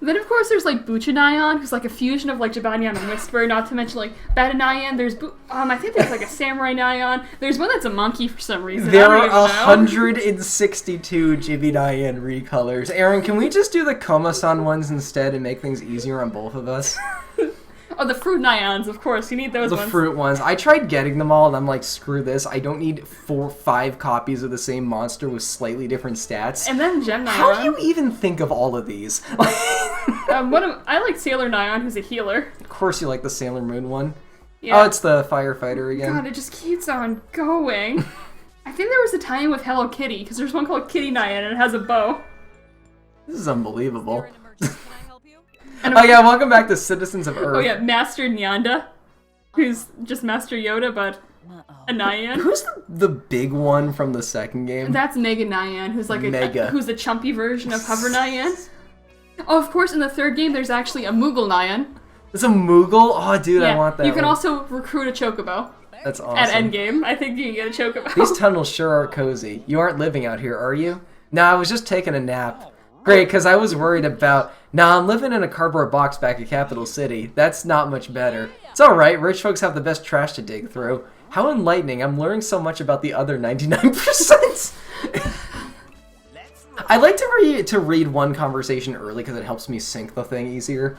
Then, of course, there's, like, Buchanayan, who's, like, a fusion of, like, Jibanyan and Whisper, not to mention, like, Badanayan. There's, I think there's, like, a Samurai Nyan. There's one that's a monkey for some reason. There are 162 Jibinayan recolors. Aaron, can we just do the Komasan ones instead and make things easier on both of us? Oh, the fruit Nyans, of course. You need those ones. The fruit ones. I tried getting them all, and I'm like, screw this. I don't need 4 or 5 copies of the same monster with slightly different stats. And then Gem Nyan. How do you even think of all of these? I like Sailor Nyan, who's a healer. Of course you like the Sailor Moon one. Yeah. Oh, it's the firefighter again. God, it just keeps on going. I think there was a tie-in with Hello Kitty, because there's one called Kitty Nyan, and it has a bow. This is unbelievable. Oh yeah, welcome back to Citizens of Earth. Oh yeah, Master Nyanda, who's just Master Yoda, but a Nyan. Who's the big one from the second game? That's Mega Nyan, who's like who's the chumpy version of Hover Nyan. Oh, of course, in the third game, there's actually a Moogle Nyan. It's a Moogle? Oh, dude, yeah, I want that. You can also recruit a Chocobo. That's awesome. At endgame, I think you can get a Chocobo. These tunnels sure are cozy. You aren't living out here, are you? Nah, I was just taking a nap. Great, because I was worried about... Nah, I'm living in a cardboard box back at Capital City. That's not much better. It's alright, rich folks have the best trash to dig through. How enlightening, I'm learning so much about the other 99%. I like to read one conversation early because it helps me sync the thing easier.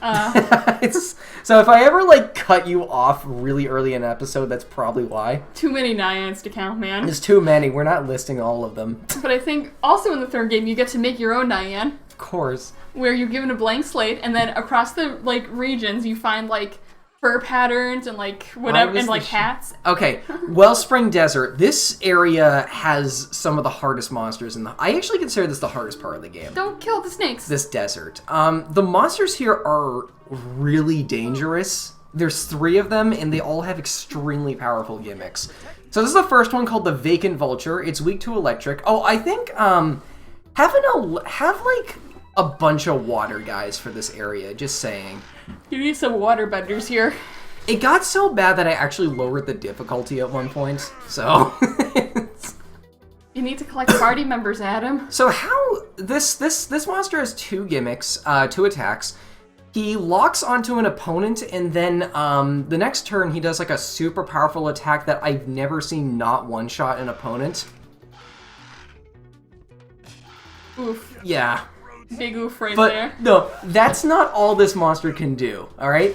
So if I ever, like, cut you off really early in an episode, that's probably why. Too many Nyans to count, man. There's too many. We're not listing all of them. But I think also in the third game, you get to make your own Nyan. Of course. Where you're given a blank slate, and then across the, like, regions, you find, like, fur patterns and, like, whatever, and, like, hats. Okay, Wellspring Desert. This area has some of the hardest monsters in the... I actually consider this the hardest part of the game. Don't kill the snakes. This desert. The monsters here are really dangerous. There's 3 of them, and they all have extremely powerful gimmicks. So this is the first one called the Vacant Vulture. It's weak to electric. Oh, I think, have like a bunch of water guys for this area, just saying. You need some water benders here. It got so bad that I actually lowered the difficulty at one point, so... You need to collect party members, Adam. So how... This monster has 2 gimmicks, 2 attacks. He locks onto an opponent, and then the next turn he does like a super powerful attack that I've never seen not one-shot an opponent. Oof. Yeah. Big oof right but, there. No, that's not all this monster can do. Alright?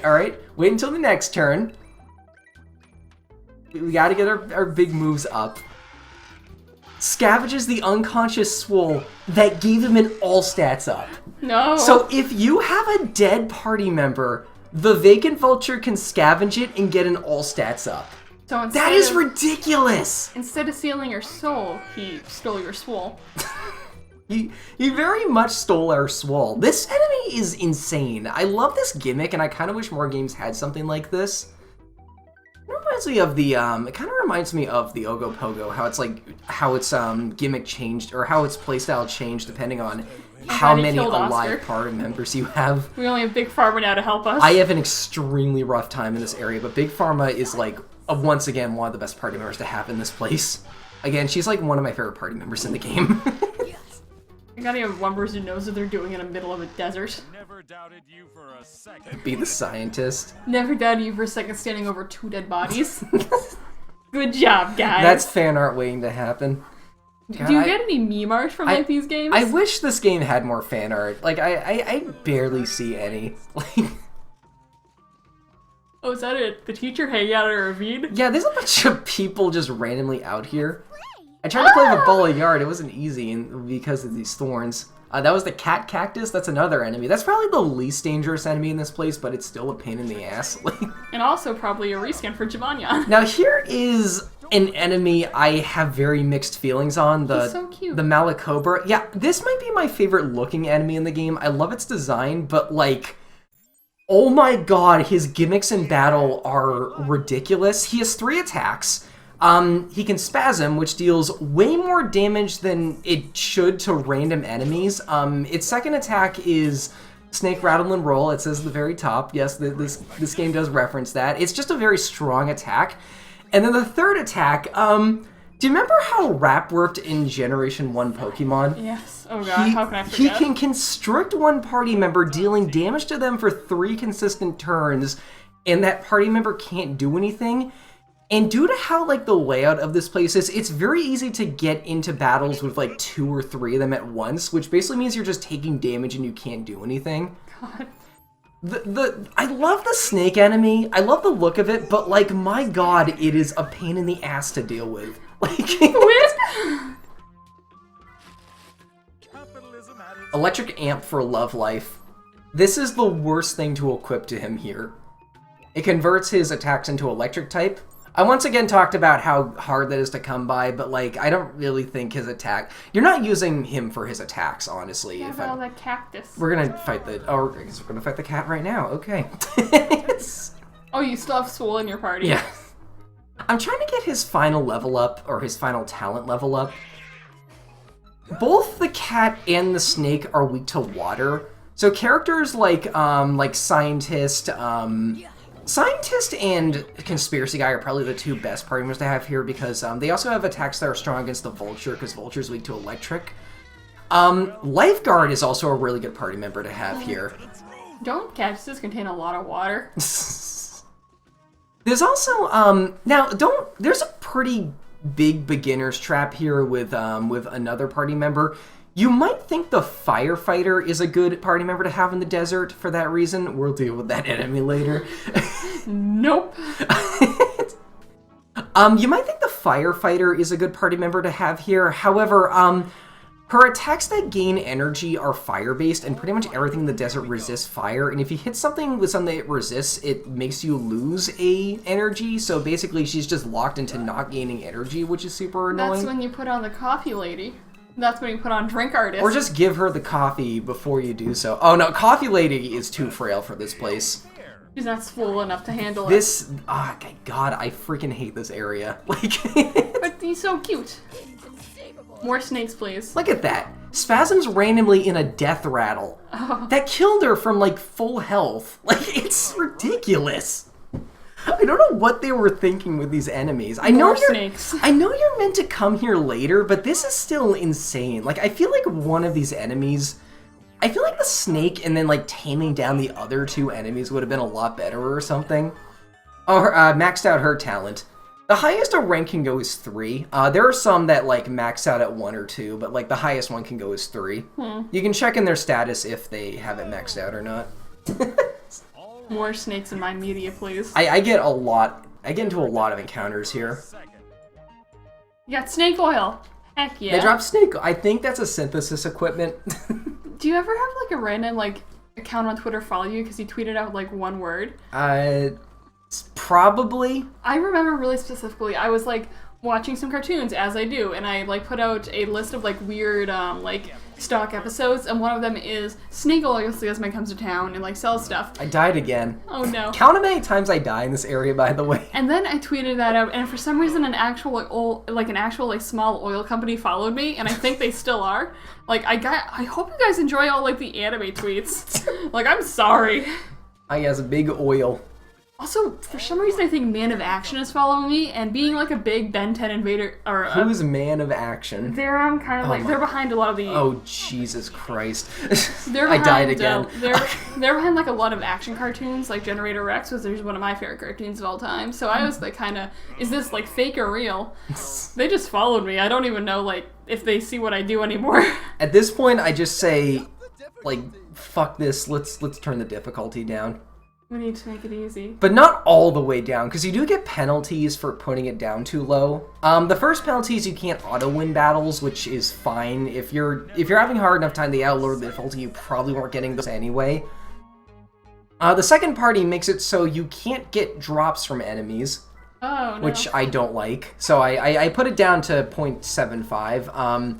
Wait until the next turn. We gotta get our big moves up. Scavenges the unconscious Swole that gave him an all stats up. No. So if you have a dead party member, the Vacant Vulture can scavenge it and get an all stats up. So that is ridiculous! Instead of stealing your soul, he stole your Swole. He very much stole our Swole. This enemy is insane. I love this gimmick, and I kind of wish more games had something like this. It reminds me of the, it kind of reminds me of the Ogopogo, how its gimmick changed, or how its playstyle changed depending on how many alive party members you have. We only have Big Pharma now to help us. I have an extremely rough time in this area, but Big Pharma is, like, once again, one of the best party members to have in this place. Again, she's, like, one of my favorite party members in the game. I gotta have one person who knows what they're doing in the middle of a desert. Never doubted you for a second. Be the scientist. Never doubted you for a second standing over 2 dead bodies. Good job, guys. That's fan art waiting to happen. God, do you get any meme art from like these games? I wish this game had more fan art. Like I barely see any. Like. Oh, is that it? The teacher hanging out at a ravine? Yeah, there's a bunch of people just randomly out here. I tried to play with Ball of Yard. It wasn't easy because of these thorns. That was the cat cactus. That's another enemy. That's probably the least dangerous enemy in this place, but it's still a pain in the ass. And also probably a reskin for Jibanyan. Now here is an enemy I have very mixed feelings on. He's so cute. The Malacobra. Yeah, this might be my favorite looking enemy in the game. I love its design, but like, oh my god, his gimmicks in battle are ridiculous. He has 3 attacks. He can Spasm, which deals way more damage than it should to random enemies. Its second attack is Snake, Rattle, and Roll. It says at the very top. Yes, this game does reference that. It's just a very strong attack. And then the third attack, Do you remember how Rap worked in Generation 1 Pokemon? Yes. Oh god, how can I He forget? can constrict one party member, dealing damage to them for 3 consistent turns, and that party member can't do anything. And due to how, like, the layout of this place is, it's very easy to get into battles with, like, 2 or 3 of them at once, which basically means you're just taking damage and you can't do anything. God. I love the snake enemy, I love the look of it, but, like, my god, it is a pain in the ass to deal with. Like, Capitalism at its Electric Amp for Love Life. This is the worst thing to equip to him here. It converts his attacks into electric type. I once again talked about how hard that is to come by, but like, I don't really think his attack... You're not using him for his attacks, honestly. What about all that cactus? We're gonna fight the... Oh, I guess we're gonna fight the cat right now. Okay. Oh, you still have Swole in your party? Yeah. I'm trying to get his final level up, or his final talent level up. Both the cat and the snake are weak to water. So characters like Scientist, Scientist and Conspiracy Guy are probably the 2 best party members to have here because they also have attacks that are strong against the Vulture because Vulture's weak to electric. Lifeguard is also a really good party member to have here. Don't cactuses contain a lot of water? There's also, there's a pretty big beginner's trap here with another party member. You might think the Firefighter is a good party member to have in the desert for that reason. We'll deal with that enemy later. Nope. You might think the Firefighter is a good party member to have here. However, her attacks that gain energy are fire-based, and pretty much everything in the desert resists fire. And if you hit something with something that resists, it makes you lose a energy. So basically, she's just locked into not gaining energy, which is super annoying. That's when you put on the coffee lady. That's when you put on drink artist. Or just give her the coffee before you do so. Oh no, Coffee Lady is too frail for this place. She's not swole enough to handle it. This, God, I freaking hate this area. Like, But he's so cute. More snakes, please. look at that. Spasm's randomly in a death rattle. Oh. That killed her from like full health. Like, it's ridiculous. I don't know what they were thinking with these enemies. I know snakes. I know you're meant to come here later, but this is still insane. Like, I feel like one of these enemies, I feel like the snake and then like taming down the other 2 enemies would have been a lot better or something. Oh, maxed out her talent. The highest a rank can go is 3. There are some that like max out at 1 or 2, but like the highest one can go is 3. You can check in their status if they have it maxed out or not. More snakes in my media, please. I get a lot. I get into a lot of encounters here. second. You got snake oil. Heck yeah. They drop snake. I think that's a synthesis equipment. Do you ever have like a random like account on Twitter follow you because you tweeted out like one word? Probably. I remember really specifically. I was like watching some cartoons as I do, and I like put out a list of like weird like stock episodes, and one of them is Snake Oil Salesman comes to town and like sells stuff. I died again. Oh no. Count how many times I die in this area, by the way. And then I tweeted that out, and for some reason an actual like small oil company followed me, and I think they still are. Like I hope you guys enjoy all like the anime tweets. Like I'm sorry. I guess big oil. Also, for some reason I think Man of Action is following me, and being like a big Ben 10 invader or Who's Man of Action? they're kind of like they're behind a lot of the Oh Jesus Christ! They're I behind, died again. They're behind like a lot of action cartoons, like Generator Rex was one of my favorite cartoons of all time. So I was like, kind of, is this like fake or real? They just followed me. I don't even know like if they see what I do anymore. At this point, I just say, like, fuck this. Let's turn the difficulty down. We need to make it easy. But not all the way down, because you do get penalties for putting it down too low. The first penalty is you can't auto-win battles, which is fine. If you're having a hard enough time to lower the difficulty, you probably weren't getting those anyway. The second party makes it so you can't get drops from enemies, Oh, no. which I don't like. So I put it down to 0.75.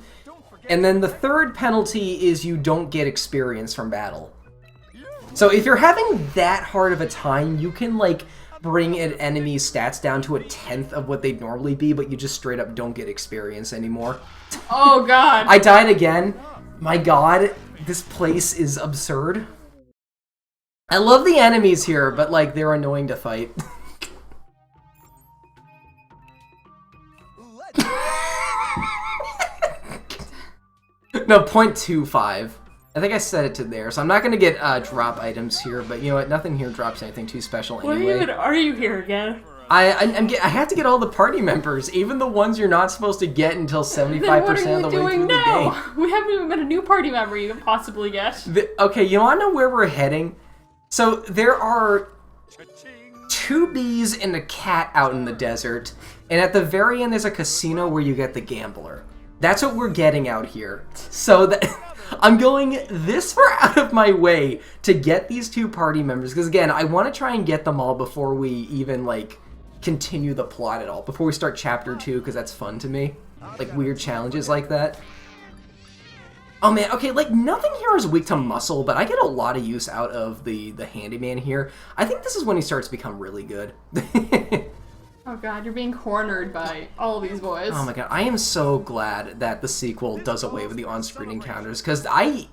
And then the third penalty is you don't get experience from battle. So if you're having that hard of a time, you can, like, bring an enemy's stats down to 1/10 of what they'd normally be, but you just straight up don't get experience anymore. Oh, God. I died again. My god, this place is absurd. I love the enemies here, but, like, they're annoying to fight. No, 0.25. I think I set it to there, so I'm not going to get drop items here, but you know what? Nothing here drops anything too special anyway. What even are you here again? I have to get all the party members, even the ones you're not supposed to get until 75% of the way through the game. We haven't even met a new party member you can possibly get. Okay, you want to know where we're heading? So there are 2 bees and a cat out in the desert, and at the very end there's a casino where you get the gambler. That's what we're getting out here. So that I'm going this far out of my way to get these 2 party members, because again, I want to try and get them all before we even, like, continue the plot at all, before we start chapter 2, because that's fun to me. Like, weird challenges like that. Oh man, okay, like, nothing here is weak to muscle, but I get a lot of use out of the handyman here. I think this is when he starts to become really good. Oh god, you're being cornered by all these boys. Oh my god, I am so glad that the sequel does away with the on-screen encounters, because I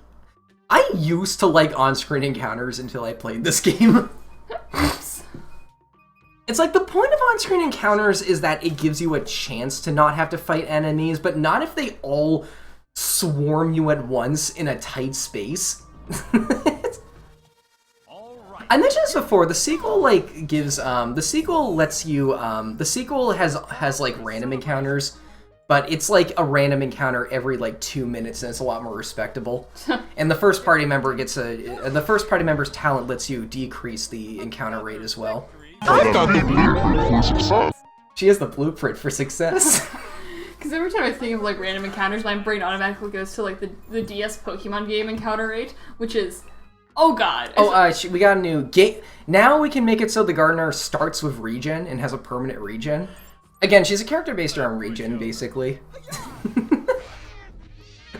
used to like on-screen encounters until I played this game. Oops. It's like the point of on-screen encounters is that it gives you a chance to not have to fight enemies, but not if they all swarm you at once in a tight space. I mentioned this before, the sequel, like, gives, the sequel lets you, the sequel has, like, random encounters, but it's, like, a random encounter every, like, 2 minutes, and it's a lot more respectable. And the first party member the first party member's talent lets you decrease the encounter rate as well. I got the blueprint for success. She has the blueprint for success. Because every time I think of, like, random encounters, my brain automatically goes to, like, the DS Pokemon game encounter rate, which is... Oh god. We got a new game. Now we can make it so the gardener starts with regen and has a permanent regen. Again, she's a character based around regen, basically.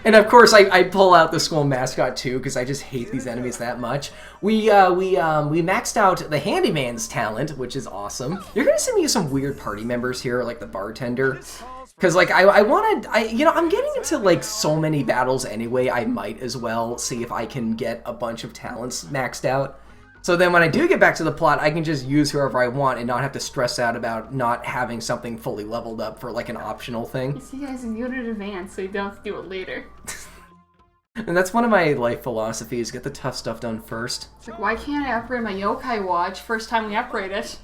And of course, I pull out the school mascot too, because I just hate these enemies that much. We maxed out the handyman's talent, which is awesome. You're gonna see me use some weird party members here, like the bartender. Because, like, you know, I'm getting into, like, so many battles anyway, I might as well see if I can get a bunch of talents maxed out. So then when I do get back to the plot, I can just use whoever I want and not have to stress out about not having something fully leveled up for, like, an optional thing. You see, guys, you do it in advance, so you don't have to do it later. And that's one of my life philosophies, get the tough stuff done first. It's like, why can't I upgrade my yokai watch first time we upgrade it?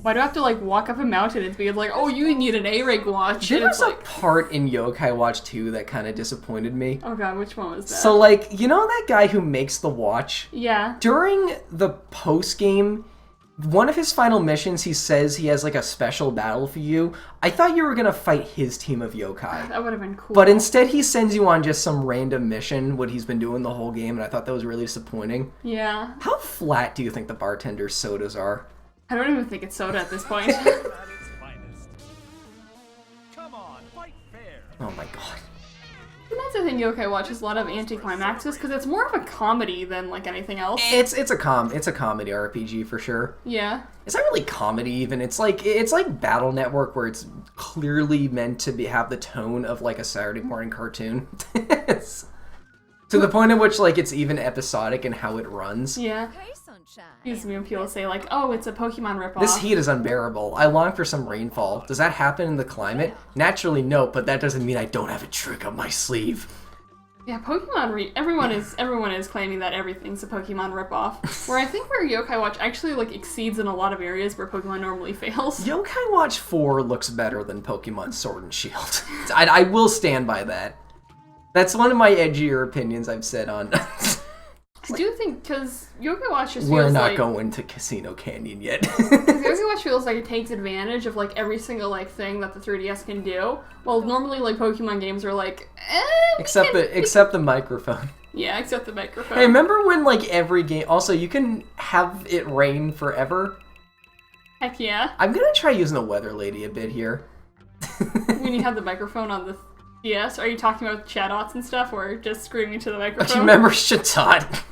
Why do I have to, like, walk up a mountain and be like, oh, you need an A-rank watch? There was a part in Yokai Watch 2 that kind of disappointed me. Oh god, which one was that? So, like, you know that guy who makes the watch? Yeah. During the post-game, one of his final missions, he says he has, like, a special battle for you. I thought you were gonna fight his team of yokai. That would have been cool. But instead, he sends you on just some random mission, what he's been doing the whole game, and I thought that was really disappointing. Yeah. How flat do you think the bartender's sodas are? I don't even think it's soda at this point. At its finest. Come on, fight fair. Oh my god. And that's the thing, Yokai Watch has a lot of anticlimaxes, because it's more of a comedy than, like, anything else. It's a comedy RPG for sure. Yeah. It's not really comedy even. It's like Battle Network, where it's clearly meant to have the tone of like a Saturday morning cartoon. To the point at which like it's even episodic in how it runs. Yeah. Gives me when people say like, oh, it's a Pokemon ripoff. This heat is unbearable. I long for some rainfall. Does that happen in the climate? Naturally, no, but that doesn't mean I don't have a trick up my sleeve. Yeah, Pokemon everyone is claiming that everything's a Pokemon ripoff. Where I think where Yokai Watch actually like exceeds in a lot of areas where Pokemon normally fails. Yokai Watch 4 looks better than Pokemon Sword and Shield. I will stand by that. That's one of my edgier opinions I've said on. I do think, because Yokai Watch just We're feels not like... going to Casino Canyon yet. Yokai Watch feels like it takes advantage of, like, every single, like, thing that the 3DS can do. Well, normally, like, Pokemon games are like, Except the microphone. Yeah, except the microphone. Hey, remember when, like, every game... Also, you can have it rain forever? Heck yeah. I'm gonna try using the Weather Lady a bit here. When you have the microphone on the DS, are you talking about chatbots and stuff, or just screaming to the microphone? Do you remember Chatot?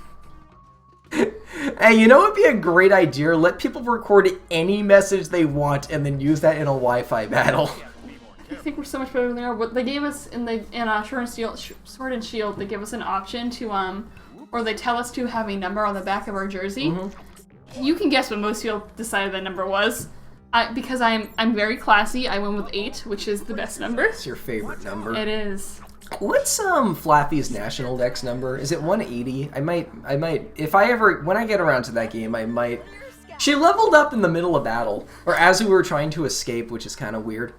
Hey, you know what would be a great idea? Let people record any message they want and then use that in a Wi-Fi battle. I think we're so much better than they are. What they gave us in Sword and Shield, they give us an option to or they tell us to have a number on the back of our jersey. Mm-hmm. You can guess what most people decided that number was. Because I'm very classy, I went with 8, which is the best number. It's your favorite number. It is. What's Flappy's national dex number? Is it 180? I might if I ever when I get around to that game, I might. She leveled up in the middle of battle, or as we were trying to escape, which is kind of weird.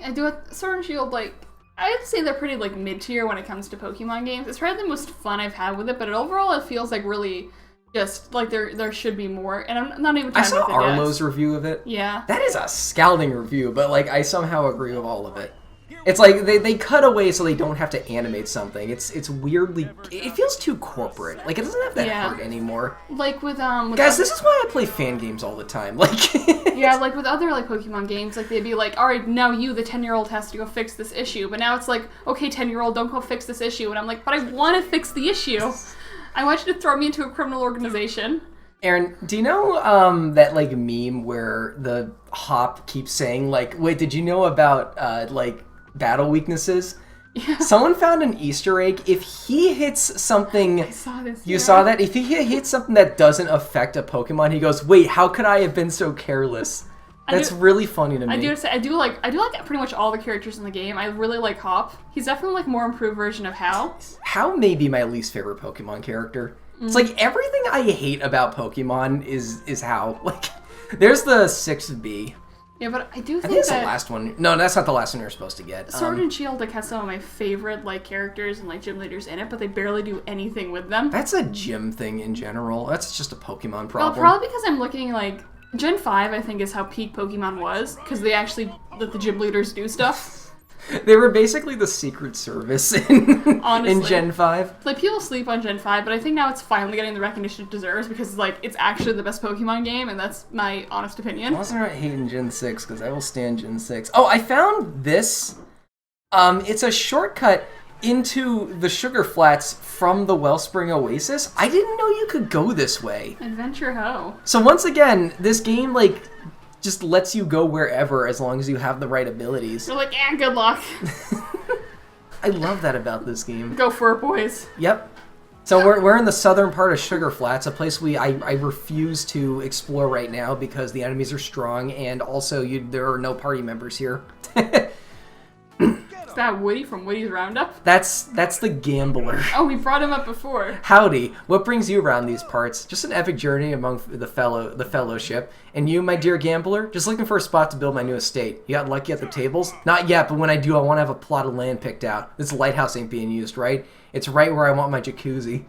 I do a Sword and Shield, like, I'd say they're pretty, like, mid-tier when it comes to Pokemon games. It's probably the most fun I've had with it, but overall it feels like really just, like, there should be more. And I'm not even I talking saw about the Arlo's review of it. Yeah. That is a scalding review, but, like, I somehow agree with all of it. It's like they cut away so they don't have to animate something. It's weirdly, it feels too corporate. Like it doesn't have that heart anymore. Like with guys, this is why I play fan games all the time. Like yeah, like with other like Pokemon games, like they'd be like, all right, now you, the 10-year-old, has to go fix this issue. But now it's like, okay, 10-year-old, don't go fix this issue. And I'm like, but I want to fix the issue. I want you to throw me into a criminal organization. Aaron, do you know that like meme where the Hop keeps saying like, wait, did you know about like battle weaknesses? Yeah. Someone found an Easter egg. If he hits something, I saw this. You saw that? If he hits something that doesn't affect a Pokemon, he goes, "Wait, how could I have been so careless?" That's really funny to me. I do like pretty much all the characters in the game. I really like Hop. He's definitely like more improved version of How. How may be my least favorite Pokemon character. It's like everything I hate about Pokemon is How. Like, there's the 6B. Yeah, but I do think that's that the last one. No, that's not the last one you're supposed to get. Sword and Shield like has some of my favorite like characters and like gym leaders in it, but they barely do anything with them. That's a gym thing in general. That's just a Pokemon problem. Well, probably because I'm looking like Gen 5, I think, is how peak Pokemon was, because they actually let the gym leaders do stuff. They were basically the Secret Service in Gen 5. Like, people sleep on Gen 5, but I think now it's finally getting the recognition it deserves, because, like, it's actually the best Pokemon game, and that's my honest opinion. I wasn't right hating Gen 6, because I will stand Gen 6. Oh, I found this. It's a shortcut into the Sugar Flats from the Wellspring Oasis. I didn't know you could go this way. Adventure Ho. So once again, this game, like, just lets you go wherever as long as you have the right abilities. You're like, good luck. I love that about this game. Go for it, boys. Yep. So we're in the southern part of Sugar Flats, a place I refuse to explore right now because the enemies are strong, and also there are no party members here. Is that Woody from Woody's Roundup? That's the gambler. Oh, we brought him up before. Howdy. What brings you around these parts? Just an epic journey among the fellowship. And you, my dear gambler, just looking for a spot to build my new estate. You got lucky at the tables? Not yet, but when I do, I want to have a plot of land picked out. This lighthouse ain't being used, right? It's right where I want my jacuzzi.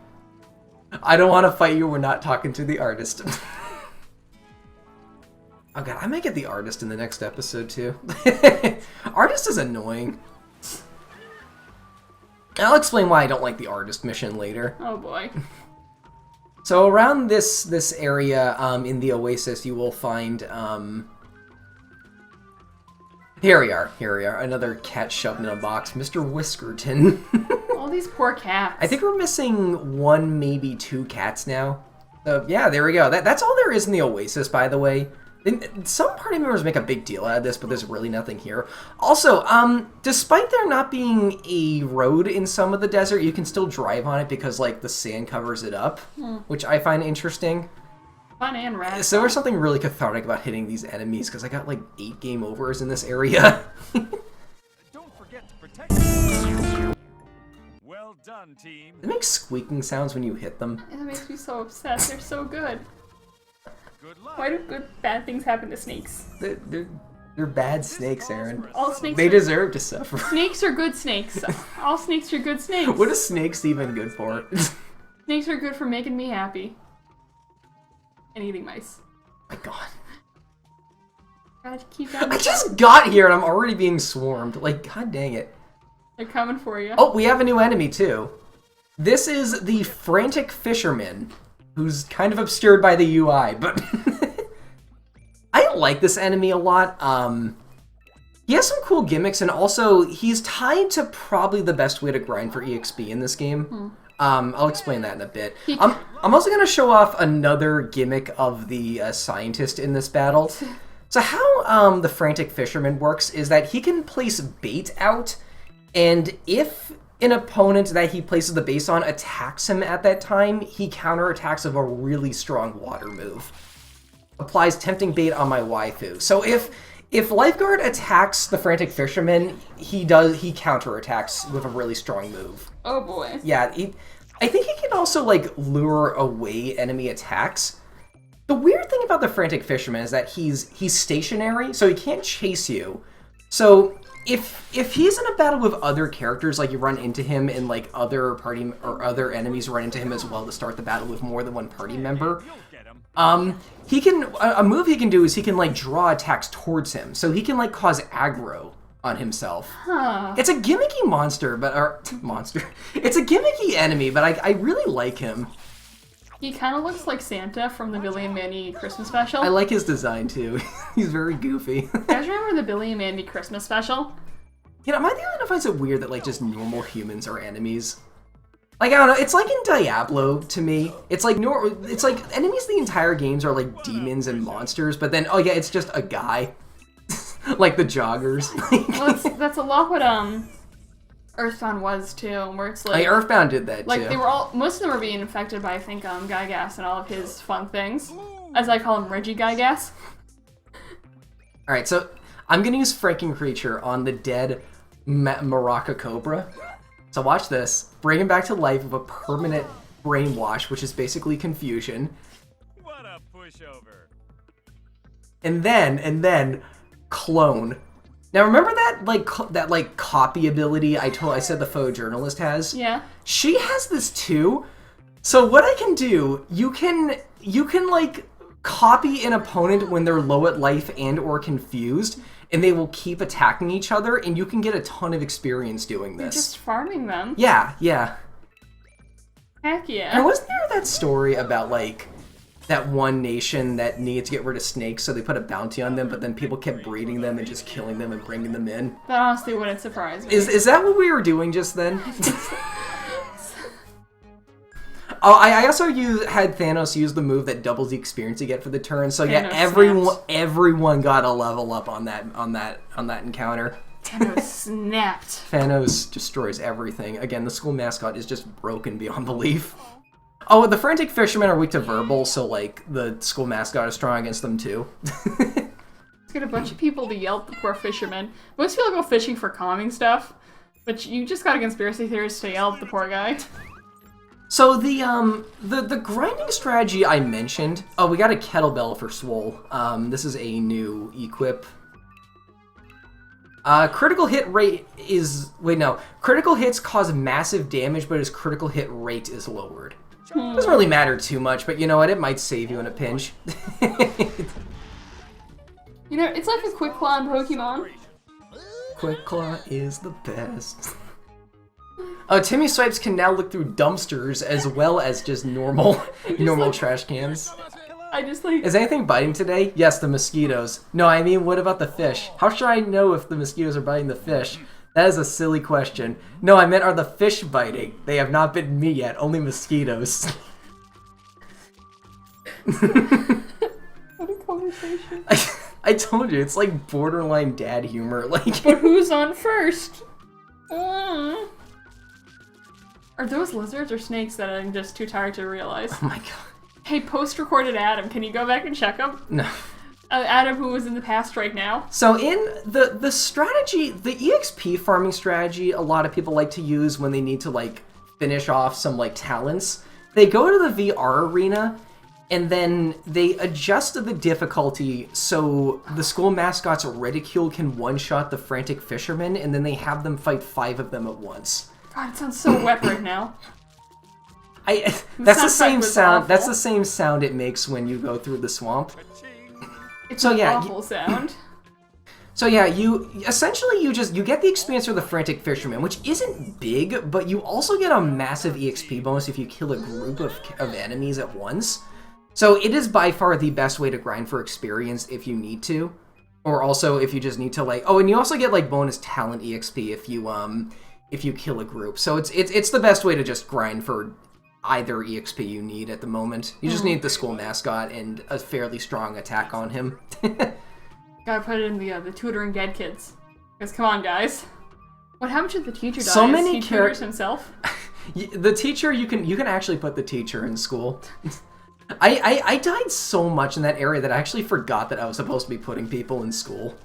I don't want to fight you. We're not talking to the artist. Oh god, I might get the artist in the next episode too. Artist is annoying. I'll explain why I don't like the artist mission later. Oh boy. So around this area in the Oasis, you will find here we are. Another cat shoved in a box, Mr. Whiskerton. All these poor cats. I think we're missing one, maybe two cats now. So yeah, there we go. That's all there is in the Oasis, by the way. Some party members make a big deal out of this, but there's really nothing here. Also, despite there not being a road in some of the desert, you can still drive on it because, like, the sand covers it up, which I find interesting. Fun and rad. So there's something really cathartic about hitting these enemies, because I got, like, 8 game overs in this area. Don't forget to protect them. Well done, team. It makes squeaking sounds when you hit them. It makes me so upset. They're so good. Good luck. Why do bad things happen to snakes? They're bad snakes, Aaron. All snakes They are, deserve to suffer. Snakes are good snakes. All snakes are good snakes. What is snakes even good for? Snakes are good for making me happy. And eating mice. My god. Gotta keep down. I just got here and I'm already being swarmed. Like, god dang it. They're coming for you. Oh, we have a new enemy too. This is the Frantic Fisherman, who's kind of obscured by the UI, but I like this enemy a lot. He has some cool gimmicks, and also he's tied to probably the best way to grind for EXP in this game. I'll explain that in a bit. I'm also going to show off another gimmick of the scientist in this battle. So how the Frantic Fisherman works is that he can place bait out, and if an opponent that he places the base on attacks him at that time, he counterattacks of a really strong water move. Applies tempting bait on my waifu. So if If Lifeguard attacks the Frantic Fisherman, he counterattacks with a really strong move. Oh boy. Yeah, I think he can also, like, lure away enemy attacks. The weird thing about the Frantic Fisherman is that he's stationary, so he can't chase you. So if he's in a battle with other characters, like you run into him and like other party or other enemies run into him as well to start the battle with more than one party member, he can a move he can do is he can like draw attacks towards him, so he can like cause aggro on himself. Huh. It's a gimmicky It's a gimmicky enemy, but I really like him. He kind of looks like Santa from the Billy and Mandy Christmas special. I like his design too. He's very goofy. You guys remember the Billy and Mandy Christmas special? You know, am I the only one who finds it weird that like just normal humans are enemies? Like, I don't know, it's like in Diablo to me. It's like enemies the entire games are like demons and monsters, but then, oh yeah, it's just a guy. Like the joggers. Well, that's a lot what Earthbound was too, where it's like Earthbound did that like too. they were most of them were being infected by I think Gygas and all of his fun things, as I call him, Reggie Gygas. All right, so I'm gonna use Franking Creature on the dead Maraca Cobra. So watch this. Bring him back to life with a permanent brainwash, which is basically confusion. What a pushover. And then clone. Now remember that copy ability I said the faux journalist has? Yeah. She has this too. So what I can do, you can like copy an opponent when they're low at life and or confused, and they will keep attacking each other, and you can get a ton of experience doing this. You're just farming them. Yeah. Heck yeah. And wasn't there that story about like that one nation that needed to get rid of snakes, so they put a bounty on them, but then people kept breeding them and just killing them and bringing them in? That honestly wouldn't surprise me. Is that what we were doing just then? Oh, I also had Thanos use the move that doubles the experience you get for the turn. So yeah, everyone got a level up on that encounter. Thanos snapped. Thanos destroys everything. Again, the school mascot is just broken beyond belief. Oh, the Frantic Fishermen are weak to verbal, so like the school mascot is strong against them too. Let's get a bunch of people to yell at the poor fisherman. Most people go fishing for calming stuff, but you just got a conspiracy theorist to yell at the poor guy. So the grinding strategy I mentioned. Oh, we got a kettlebell for Swole. This is a new equip. Critical hit rate is critical hits cause massive damage, but his critical hit rate is lowered. Doesn't really matter too much, but you know what? It might save you in a pinch. You know, it's like a Quick Claw in Pokemon. Quick Claw is the best. Oh, Timmy Swipes can now look through dumpsters as well as just normal trash cans. I just like... Is anything biting today? Yes, the mosquitoes. No, I mean, what about the fish? How should I know if the mosquitoes are biting the fish? That is a silly question. No, I meant, are the fish biting? They have not bitten me yet, only mosquitoes. What a conversation. I told you, it's like borderline dad humor. Like, but who's on first? Are those lizards or snakes that I'm just too tired to realize? Oh my god. Hey, post-recorded Adam, can you go back and check him? No. Adam, who is in the past right now. So in the strategy, the EXP farming strategy, a lot of people like to use when they need to like finish off some like talents. They go to the VR arena, and then they adjust the difficulty so the school mascot's Ridicule can one-shot the Frantic Fisherman, and then they have them fight 5 of them at once. God, it sounds so wet right now. That's the same sound. Awful. That's the same sound it makes when you go through the swamp. It's an awful sound. So yeah, you get the experience for the Frantic Fisherman, which isn't big, but you also get a massive EXP bonus if you kill a group of enemies at once. So it is by far the best way to grind for experience if you need to, or also if you just need to like. Oh, and you also get like bonus talent EXP if you kill a group. So it's the best way to just grind for either EXP you need at the moment. You just need the school mascot and a fairly strong attack on him. Gotta put it in the tutoring dead kids. Because come on, guys. What happened to the teacher? So many tutors himself. The teacher, you can actually put the teacher in school. I died so much in that area that I actually forgot that I was supposed to be putting people in school.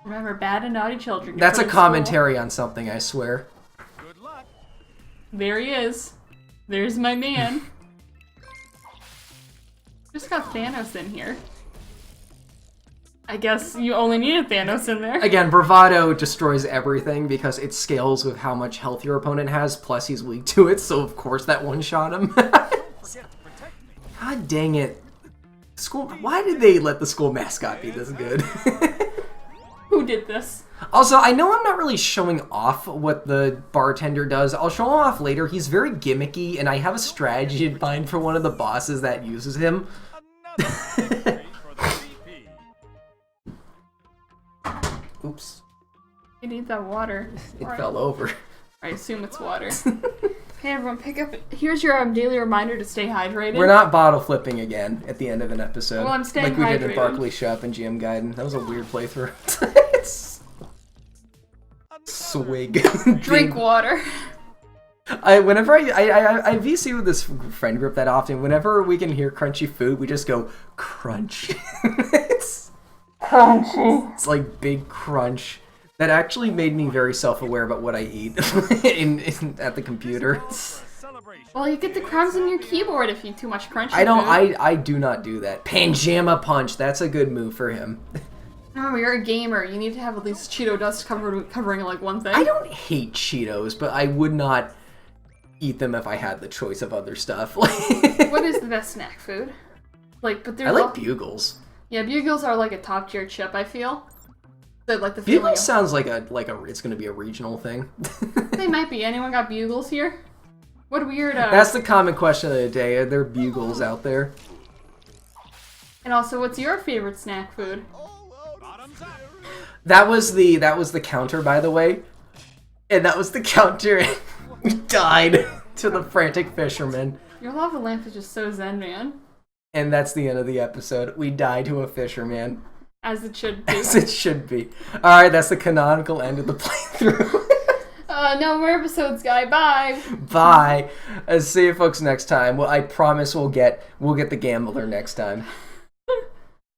Remember, bad and naughty children. That's a commentary on something, I swear. Good luck. There he is. There's my man. Just got Thanos in here. I guess you only needed Thanos in there. Again, Bravado destroys everything because it scales with how much health your opponent has, plus he's weak to it, so of course that one-shot him. Forget to protect me. God dang it. School. Why did they let the school mascot be this good? Who did this? Also, I know I'm not really showing off what the bartender does. I'll show him off later. He's very gimmicky, and I have a strategy in mind for one of the bosses that uses him. Another victory for the VP. Oops. You need that water. It fell over. I assume it's water. Hey everyone, pick up. Here's your daily reminder to stay hydrated. We're not bottle flipping again at the end of an episode. Well, I'm staying like we did in hydrated. Barkley Shop and GM Gaiden. That was a weird playthrough. Swig. Drink water. Whenever I VC with this friend group that often, whenever we can hear crunchy food, we just go, crunch. It's Crunchy. It's like big crunch. That actually made me very self-aware about what I eat at the computer. Celebration. Well, you get the crumbs in your keyboard if you eat too much crunchy I don't. food. I do not do that. Panjama punch. That's a good move for him. Remember, you're a gamer. You need to have at least Cheeto dust covering like one thing. I don't hate Cheetos, but I would not eat them if I had the choice of other stuff. What is the best snack food? Like, but there's I like Bugles. Yeah, Bugles are like a top tier chip. I feel. So, like the feeling. Bugles sounds like a it's going to be a regional thing. They might be. Anyone got Bugles here? What weird. That's the common question of the day. Are there Bugles out there? And also, what's your favorite snack food? Bottoms up. That was the counter, by the way, and that was the counter. We died to the frantic fisherman, Your lava lamp is just so zen, man. and that's the end of the episode. We died to a fisherman, As it should be. as it should be. All right, that's the canonical end of the playthrough. No more episodes, guy. Bye. Bye. See you folks next time. Well, I promise we'll get the gambler next time.